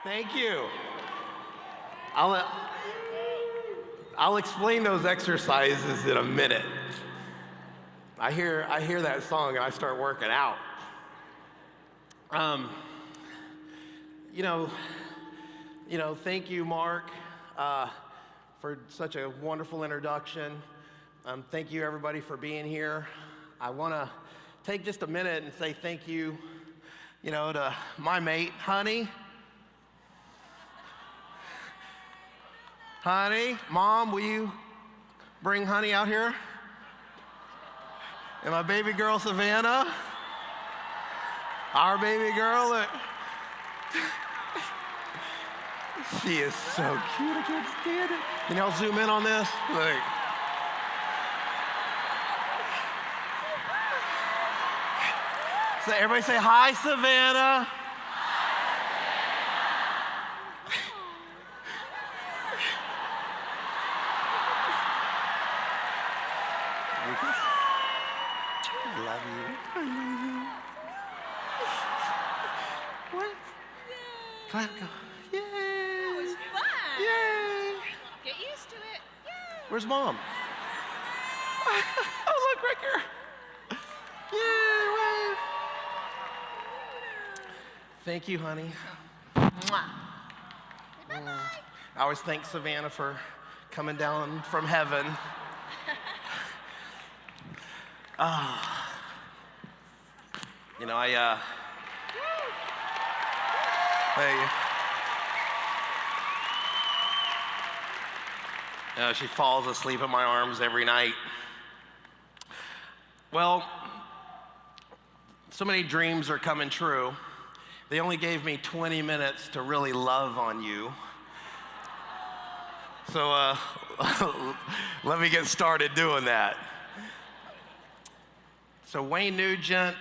Thank you. I'll, I'll explain those exercises in a minute. I hear that song and I start working out. Um, you know, thank you, Mark, for such a wonderful introduction. Thank you, everybody, for being here. I want to take just a minute and say thank you, to my mate, Honey. Honey, Mom, will you bring Honey out here? And my baby girl, Savannah. Our baby girl. She is so cute, I can't stand it. Can y'all zoom in on this? So everybody say, hi, Savannah. I love you. I love you. What? Clap, go. Yay. That was fun. Yay. Get used to it. Yay. Where's Mom? Oh, look, right here. Yay, wave. Thank you, honey. Mwah. Say bye-bye. I always thank Savannah for coming down from heaven. She falls asleep in my arms every night. Well, so many dreams are coming true. They only gave me 20 minutes to really love on you. So let me get started doing that. So Wayne Nugent,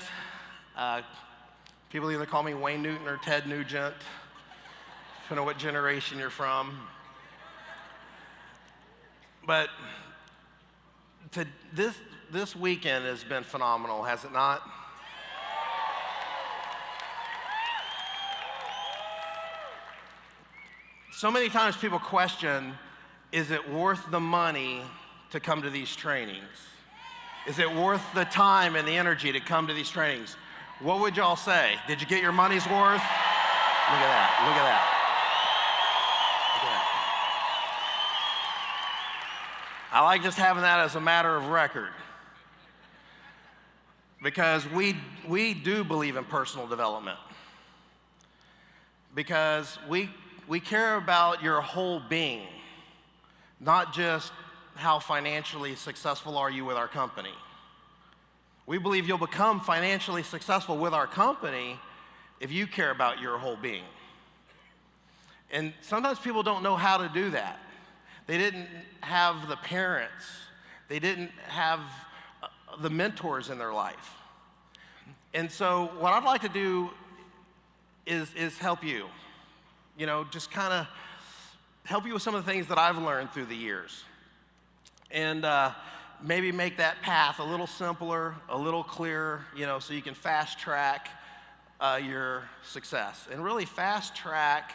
people either call me Wayne Newton or Ted Nugent. I don't know what generation you're from. But this weekend has been phenomenal, has it not? So many times people question, is it worth the money to come to these trainings? Is it worth the time and the energy to come to these trainings? What would y'all say? Did you get your money's worth? Look at that, look at that. I like just having that as a matter of record, because we do believe in personal development, because we care about your whole being, not just how financially successful are you with our company. We believe you'll become financially successful with our company if you care about your whole being. And sometimes people don't know how to do that. They didn't have the parents. They didn't have the mentors in their life. And so what I'd like to do is help you. Just kind of help you with some of the things that I've learned through the years. And maybe make that path a little simpler, a little clearer, so you can fast track your success. And really fast track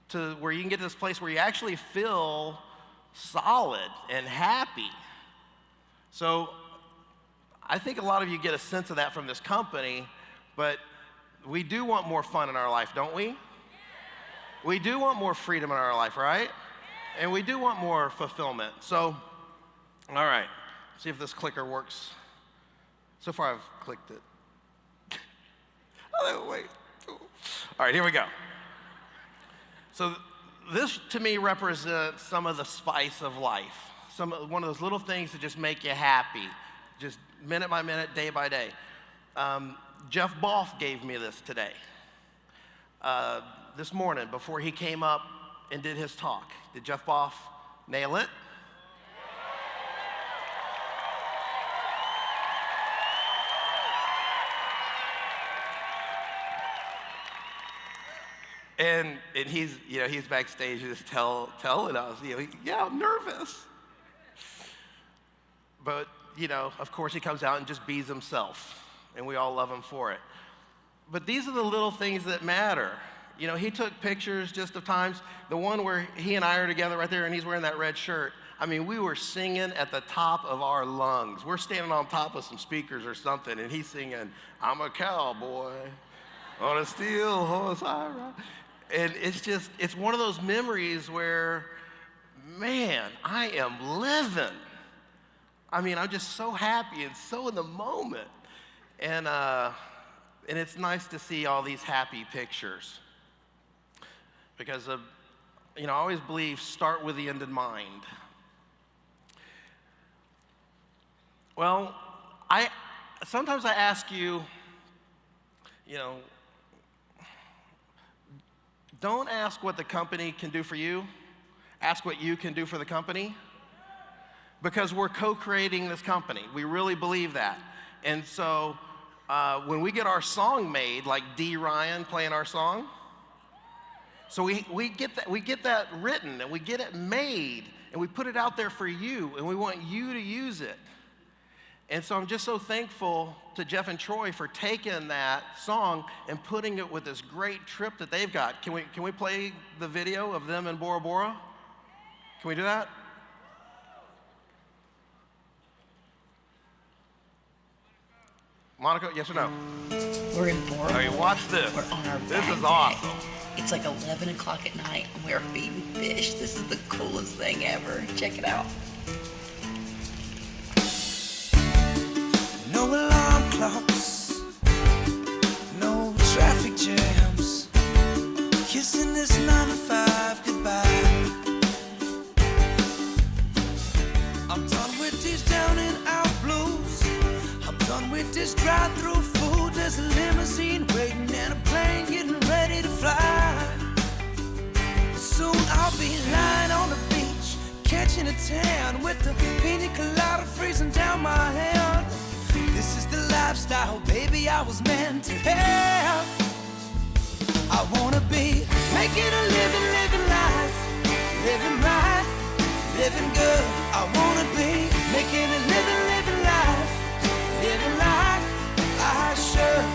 to where you can get to this place where you actually feel solid and happy. So I think a lot of you get a sense of that from this company, but we do want more fun in our life, don't we? We do want more freedom in our life, right? And we do want more fulfillment. So, all right, see if this clicker works. So far I've clicked it. Oh, wait. All right, here we go. So this, to me, represents some of the spice of life. One of those little things that just make you happy, just minute by minute, day by day. Jeff Boff gave me this today, this morning, before he came up and did his talk. Did Jeff Boff nail it? And he's backstage just telling us, yeah, I'm nervous. But, of course he comes out and just bees himself, and we all love him for it. But these are the little things that matter. You know, he took pictures just of times. The one where he and I are together right there and he's wearing that red shirt. I mean, we were singing at the top of our lungs. We're standing on top of some speakers or something, and he's singing, I'm a cowboy on a steel horse I ride. And it's one of those memories where, man, I am living. I mean, I'm just so happy and so in the moment. And it's nice to see all these happy pictures. Because, I always believe start with the end in mind. Well, sometimes I ask you, don't ask what the company can do for you. Ask what you can do for the company. Because we're co-creating this company. We really believe that. And so when we get our song made, like D. Ryan playing our song, so we get that written and we get it made and we put it out there for you and we want you to use it. And so I'm just so thankful to Jeff and Troy for taking that song and putting it with this great trip that they've got. Can we play the video of them in Bora Bora? Can we do that? Monica, yes or no? We're in Bora. All right, watch this. We're on our This back is deck. awesome. It's like 11 o'clock at night, and we're feeding fish. This is the coolest thing ever. Check it out. No alarm clocks, no traffic jams, kissing this 9 to 5 goodbye. I'm done with these down and out blues. I'm done with this drive-through food. There's a limousine waiting and a plane getting ready to fly. Soon I'll be lying on the beach, catching a tan with the pina colada freezing down my hand. This is the lifestyle, baby, I was meant to have. I wanna be making a living life, living right, living good. I wanna be making a living life, living like I should.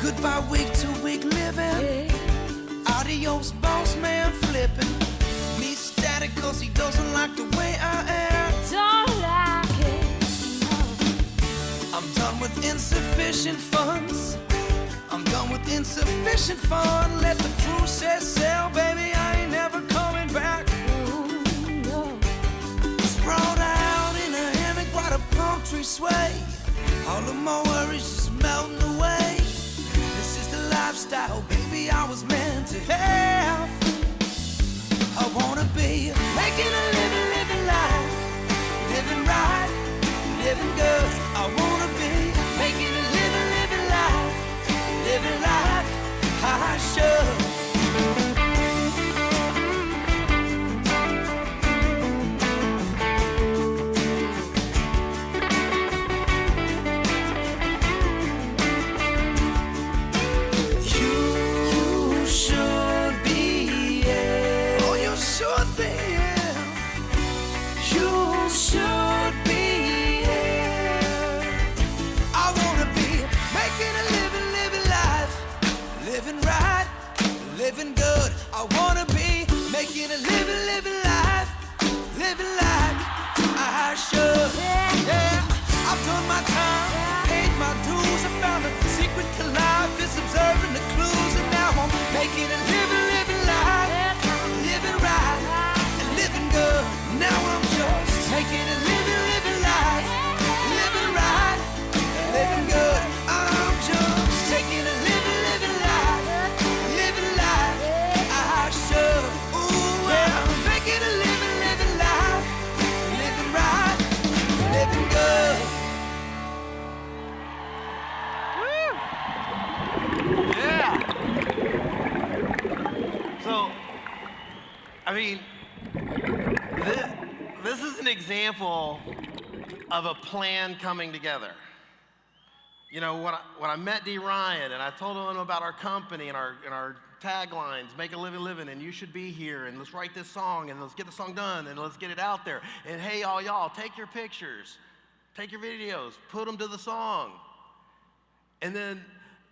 Goodbye week to week living, adios boss man flipping. Me static cause he doesn't like the way I am. Don't like it. I'm done with insufficient funds. I'm done with insufficient fun. Let the process sail, baby, I ain't never coming back. Ooh, no. Sprawled out in a hammock while the palm trees sway. All of my worries just melting away. This is the lifestyle, baby, I was meant to have. I wanna be making a living life, living right, living good. I wanna be making a living life, living like I should. You should be, yeah. Oh, you should be, yeah. You should be, yeah. I wanna be making a living life, living right, living good. I wanna be making a living life, living like I should. Yeah, I've done my time, paid my dues. I found the secret to life is observing the clues, and now I'm making a living life, living right, and living good. Now I'm just making a living life, living right, living good. I'm just taking a living life, living life I should. Ooh, I'm making a living life, living right, living good. Yeah. So, I mean, this is an example of a plan coming together. You know, when I met D. Ryan and I told him about our company and our taglines, make a living, and you should be here, and let's write this song, and let's get the song done, and let's get it out there. And hey, all y'all, take your pictures, take your videos, put them to the song. And then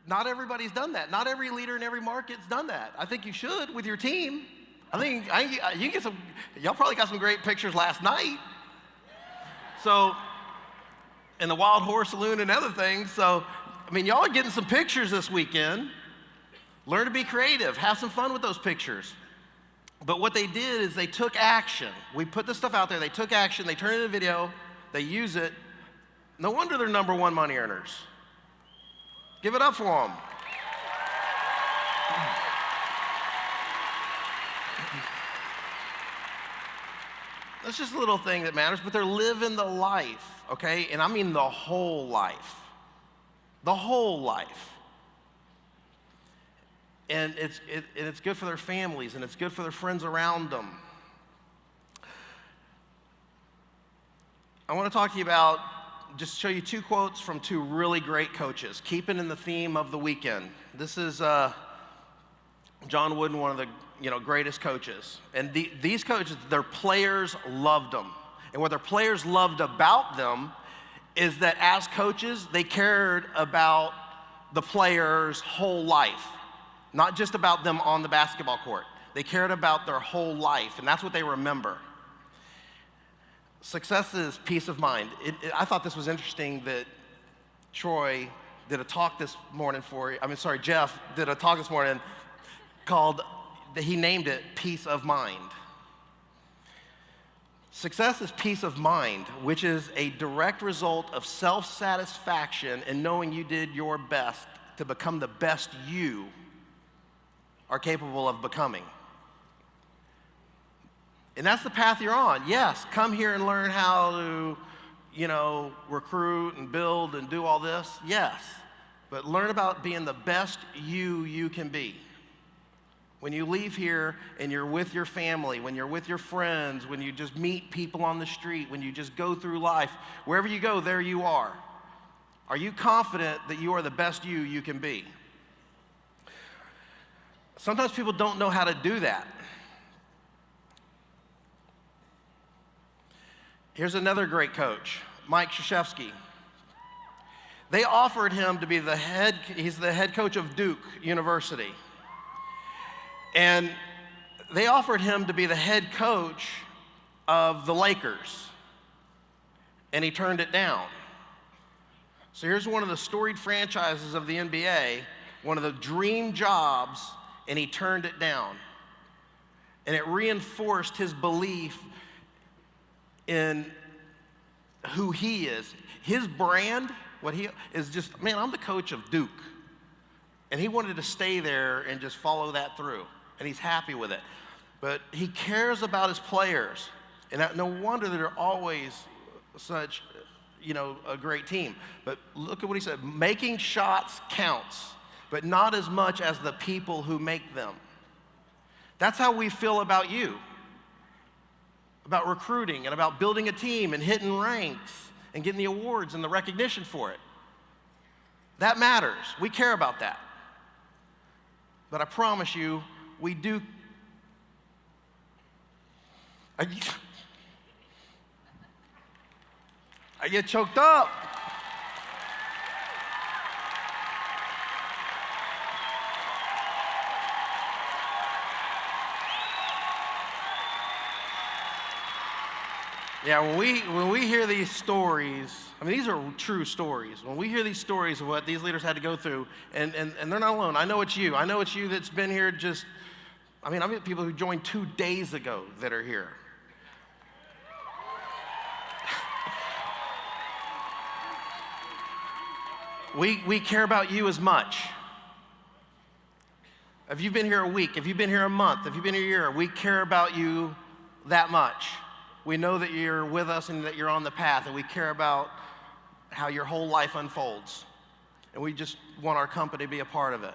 not everybody's done that. Not every leader in every market's done that. I think you should with your team. I think you get some, y'all probably got some great pictures last night. So, in the Wild Horse Saloon and other things. So, I mean, y'all are getting some pictures this weekend. Learn to be creative. Have some fun with those pictures. But what they did is they took action. We put this stuff out there. They took action. They turned it into video. They use it. No wonder they're #1 money earners. Give it up for them. That's just a little thing that matters, but they're living the life, okay? And I mean the whole life. The whole life. And it's good for their families, and it's good for their friends around them. I want to talk to you about, just show you 2 quotes from 2 really great coaches, keeping in the theme of the weekend. This is John Wooden, one of the greatest coaches. And these coaches, their players loved them. And what their players loved about them is that as coaches, they cared about the players' whole life, not just about them on the basketball court. They cared about their whole life, and that's what they remember. Success is peace of mind. I thought this was interesting that Troy did a talk this morning Jeff did a talk this morning called, he named it Peace of Mind. Success is peace of mind, which is a direct result of self-satisfaction in knowing you did your best to become the best you are capable of becoming. And that's the path you're on. Yes, come here and learn how to, recruit and build and do all this. Yes, but learn about being the best you can be. When you leave here and you're with your family, when you're with your friends, when you just meet people on the street, when you just go through life, wherever you go, there you are. Are you confident that you are the best you can be? Sometimes people don't know how to do that. Here's another great coach, Mike Krzyzewski. They offered him to be he's the head coach of Duke University. And they offered him to be the head coach of the Lakers. And he turned it down. So here's one of the storied franchises of the NBA, one of the dream jobs, and he turned it down. And it reinforced his belief in who he is. His brand, what he is just, man, I'm the coach of Duke. And he wanted to stay there and just follow that through. And he's happy with it. But he cares about his players. And no wonder that they're always such, a great team. But look at what he said. Making shots counts, but not as much as the people who make them. That's how we feel about you. About recruiting and about building a team and hitting ranks and getting the awards and the recognition for it. That matters. We care about that. But I promise you, we do. I get choked up. Yeah, when we hear these stories, I mean, these are true stories. When we hear these stories of what these leaders had to go through, and they're not alone. I know it's you. I know it's you that's been here I mean people who joined 2 days ago that are here. We care about you as much. If you've been here a week, if you've been here a month, if you've been here a year, we care about you that much. We know that you're with us and that you're on the path, and we care about how your whole life unfolds. And we just want our company to be a part of it.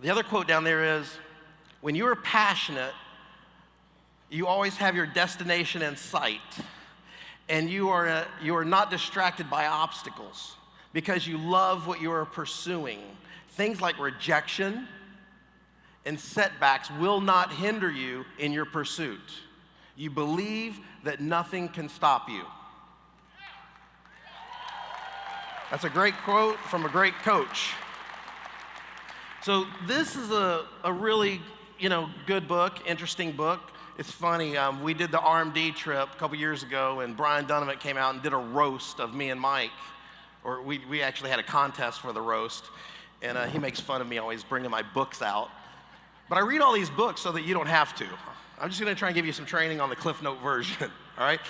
The other quote down there is, when you are passionate, you always have your destination in sight. And you are not distracted by obstacles because you love what you are pursuing. Things like rejection and setbacks will not hinder you in your pursuit. You believe that nothing can stop you. That's a great quote from a great coach. So this is a really, good book, interesting book. It's funny, we did the RMD trip a couple years ago, and Brian Dunaway came out and did a roast of me and Mike. Or we actually had a contest for the roast, and he makes fun of me always bringing my books out. But I read all these books so that you don't have to. I'm just gonna try and give you some training on the Cliff Note version, all right?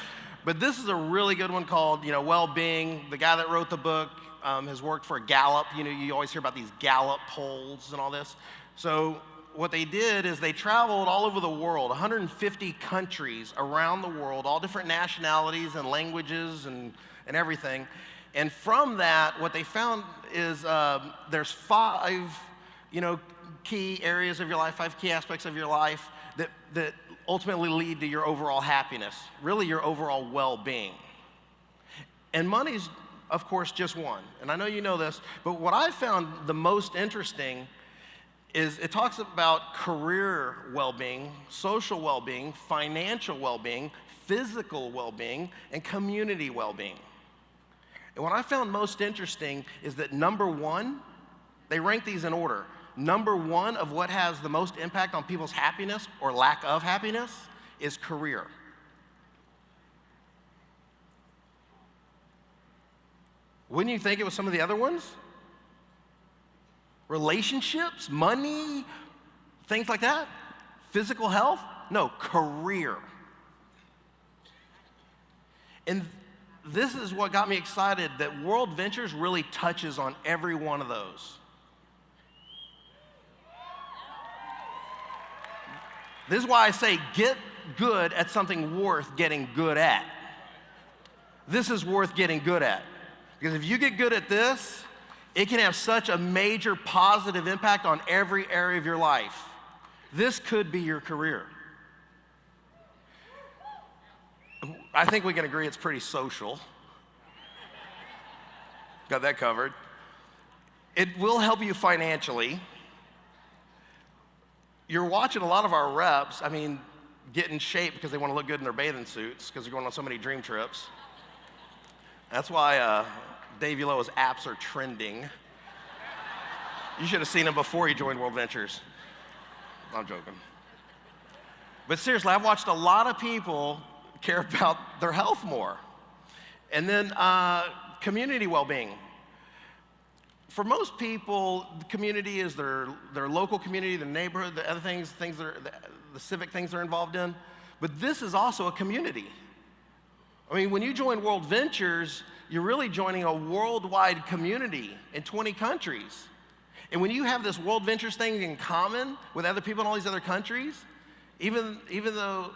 But this is a really good one called, Well-Being. The guy that wrote the book has worked for Gallup. You always hear about these Gallup polls and all this. So what they did is they traveled all over the world, 150 countries around the world, all different nationalities and languages and everything. And from that, what they found is there's 5, key areas of your life, 5 key aspects of your life that ultimately lead to your overall happiness, really your overall well-being. And money's, of course, just one. And I know you know this, but what I found the most interesting is it talks about career well-being, social well-being, financial well-being, physical well-being, and community well-being. And what I found most interesting is that number 1, they rank these in order. Number 1 of what has the most impact on people's happiness or lack of happiness is career. Wouldn't you think it was some of the other ones? Relationships, money, things like that? Physical health? No, career. And this is what got me excited, that World Ventures really touches on every one of those. This is why I say get good at something worth getting good at. This is worth getting good at. Because if you get good at this, it can have such a major positive impact on every area of your life. This could be your career. I think we can agree it's pretty social. Got that covered. It will help you financially. You're watching a lot of our reps, get in shape because they want to look good in their bathing suits because they're going on so many dream trips. That's why Dave Ulloa's apps are trending. You should have seen him before he joined World Ventures. I'm joking. But seriously, I've watched a lot of people care about their health more. And then community well-being. For most people, the community is their local community, the neighborhood, the other things that are, the civic things they're involved in. But this is also a community. When you join World Ventures, you're really joining a worldwide community in 20 countries. And when you have this World Ventures thing in common with other people in all these other countries, even though,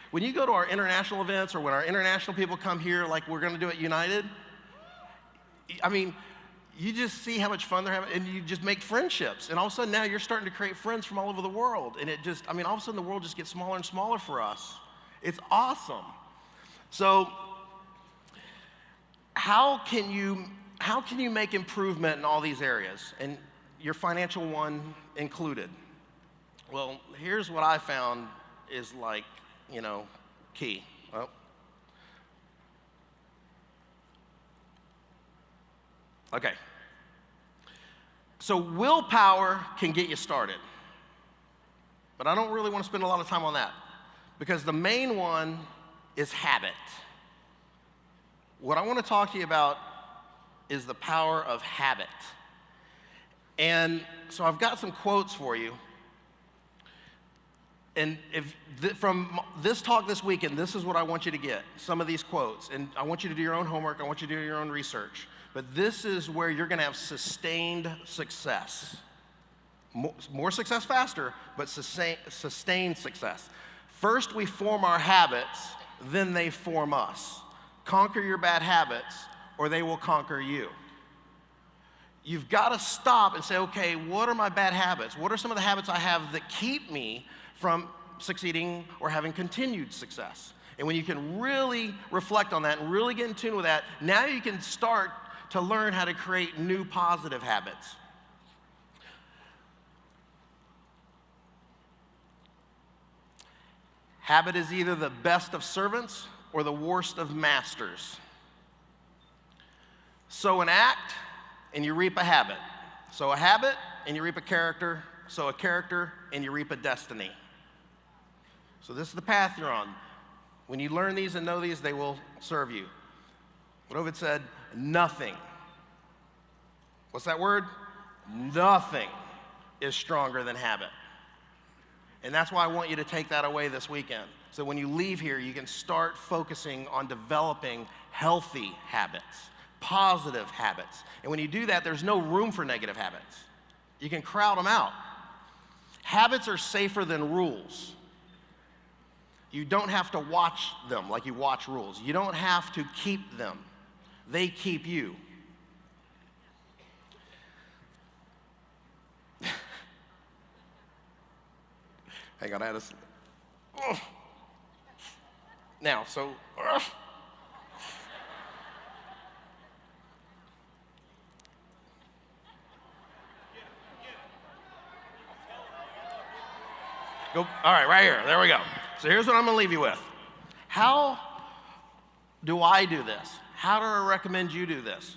when you go to our international events or when our international people come here, like we're gonna do at United, you just see how much fun they're having, and you just make friendships. And all of a sudden now you're starting to create friends from all over the world. And it just, all of a sudden the world just gets smaller and smaller for us. It's awesome. So how can you make improvement in all these areas, and your financial one included? Well, here's what I found is key. Well, okay. So willpower can get you started, but I don't really want to spend a lot of time on that because the main one is habit. What I want to talk to you about is the power of habit. And so I've got some quotes for you. And from this talk this weekend, this is what I want you to get, some of these quotes. And I want you to do your own homework. I want you to do your own research. But this is where you're going to have sustained success. More success faster, but sustained success. First, we form our habits, then they form us. Conquer your bad habits, or they will conquer you. You've got to stop and say, okay, what are my bad habits? What are some of the habits I have that keep me from succeeding or having continued success? And when you can really reflect on that and really get in tune with that, now you can start to learn how to create new positive habits. Habit is either the best of servants or the worst of masters. Sow an act, and you reap a habit. Sow a habit, and you reap a character. Sow a character, and you reap a destiny. So this is the path you're on. When you learn these and know these, they will serve you. What Ovid said, nothing. What's that word? Nothing is stronger than habit. And that's why I want you to take that away this weekend. So when you leave here, you can start focusing on developing healthy habits, positive habits. And when you do that, there's no room for negative habits. You can crowd them out. Habits are safer than rules. You don't have to watch them like you watch rules. You don't have to keep them. They keep you. Hang on, I had to. Now, so. Go. All right, right here. There we go. So here's what I'm going to leave you with. How do I do this? How do I recommend you do this?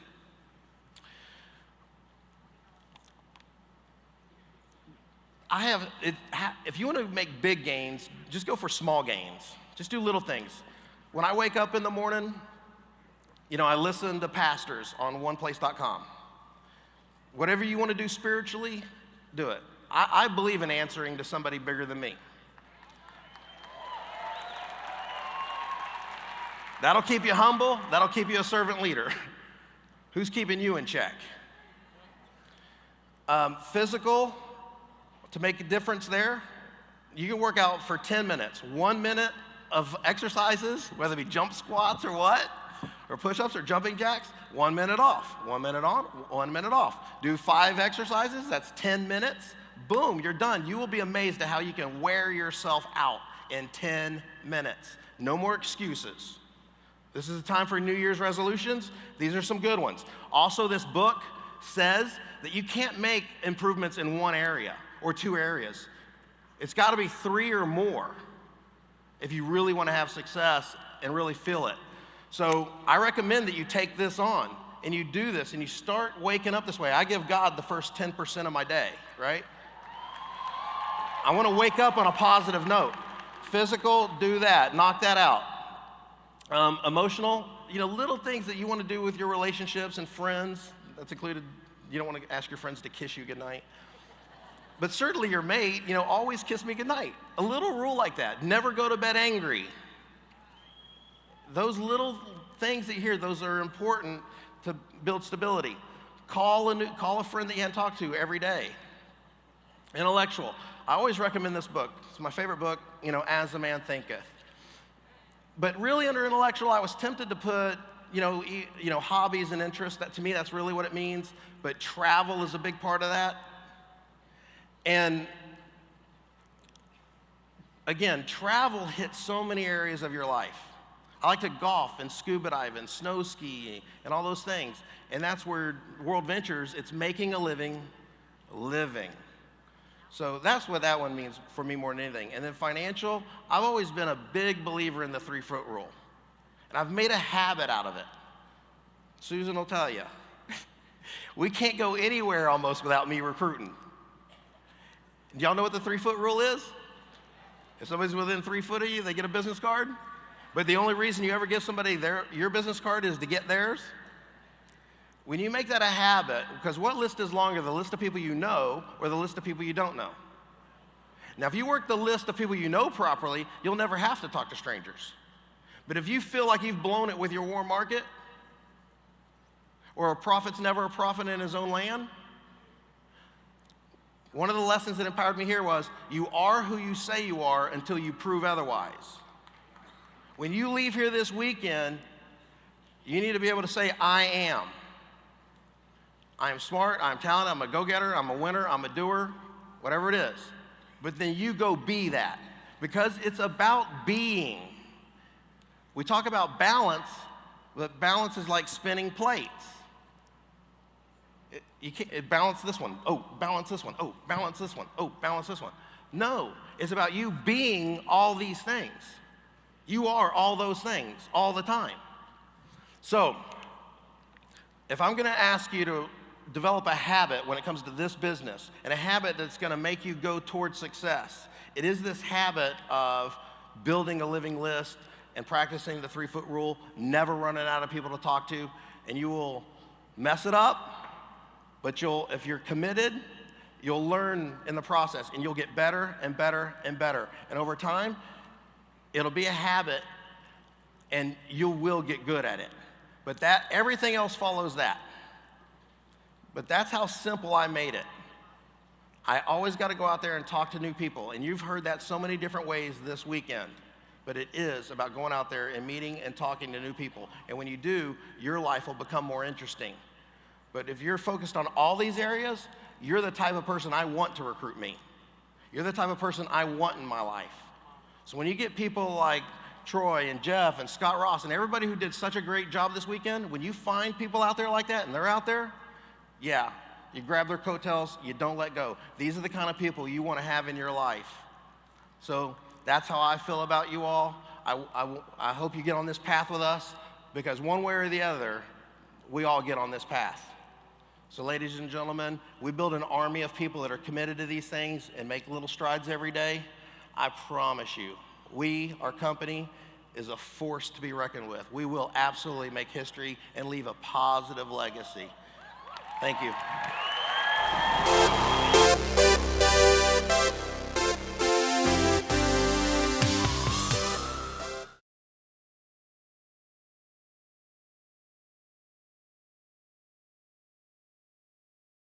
If you want to make big gains, just go for small gains. Just do little things. When I wake up in the morning, I listen to pastors on oneplace.com. Whatever you want to do spiritually, do it. I believe in answering to somebody bigger than me. That'll keep you humble. That'll keep you a servant leader. Who's keeping you in check? Physical, to make a difference there, you can work out for 10 minutes. 1 minute of exercises, whether it be jump squats or what, or push-ups or jumping jacks, 1 minute off. 1 minute on, 1 minute off. Do 5 exercises, that's 10 minutes. Boom, you're done. You will be amazed at how you can wear yourself out in 10 minutes. No more excuses. This is the time for New Year's resolutions. These are some good ones. Also, this book says that you can't make improvements in one area or 2 areas. It's got to be 3 or more if you really want to have success and really feel it. So I recommend that you take this on and you do this and you start waking up this way. I give God the first 10% of my day, right? I want to wake up on a positive note. Physical, do that. Knock that out. Emotional, little things that you want to do with your relationships and friends. That's included, you don't want to ask your friends to kiss you goodnight. But certainly your mate, always kiss me goodnight. A little rule like that. Never go to bed angry. Those little things that you hear, those are important to build stability. Call a friend that you haven't talked to every day. Intellectual. I always recommend this book. It's my favorite book, As a Man Thinketh. But really under intellectual, I was tempted to put, hobbies and interests. That to me, that's really what it means. But travel is a big part of that. And again, travel hits so many areas of your life. I like to golf and scuba dive and snow ski and all those things. And that's where World Ventures, it's making a living. So that's what that one means for me more than anything. And then financial, I've always been a big believer in the 3-foot rule. And I've made a habit out of it. Susan will tell you. We can't go anywhere almost without me recruiting. Do y'all know what the 3-foot rule is? If somebody's within 3 foot of you, they get a business card. But the only reason you ever give somebody your business card is to get theirs. When you make that a habit, because what list is longer, the list of people you know or the list of people you don't know? Now, if you work the list of people you know properly, you'll never have to talk to strangers. But if you feel like you've blown it with your warm market, or a prophet's never a prophet in his own land, one of the lessons that empowered me here was, you are who you say you are until you prove otherwise. When you leave here this weekend, you need to be able to say, I am. I am smart, I'm talented, I'm a go-getter, I'm a winner, I'm a doer, whatever it is. But then you go be that, because it's about being. We talk about balance, but balance is like spinning plates. You can't balance this one, oh, balance this one, oh, balance this one, oh, balance this one. No, it's about you being all these things. You are all those things all the time. So, If I'm gonna ask you to develop a habit when it comes to this business, and a habit that's gonna make you go towards success, it is this habit of building a living list and practicing the 3-foot rule, never running out of people to talk to, and you will mess it up, but if you're committed, you'll learn in the process, and you'll get better and better and better. And over time, it'll be a habit, and you will get good at it. But everything else follows that. But that's how simple I made it. I always got to go out there and talk to new people, and you've heard that so many different ways this weekend. But it is about going out there and meeting and talking to new people. And when you do, your life will become more interesting. But if you're focused on all these areas, you're the type of person I want to recruit me. You're the type of person I want in my life. So when you get people like Troy and Jeff and Scott Ross and everybody who did such a great job this weekend, when you find people out there like that and they're out there, yeah, you grab their coattails, you don't let go. These are the kind of people you want to have in your life. So that's how I feel about you all. I hope you get on this path with us, because one way or the other, we all get on this path. So ladies and gentlemen, we build an army of people that are committed to these things and make little strides every day. I promise you, our company, is a force to be reckoned with. We will absolutely make history and leave a positive legacy. Thank you.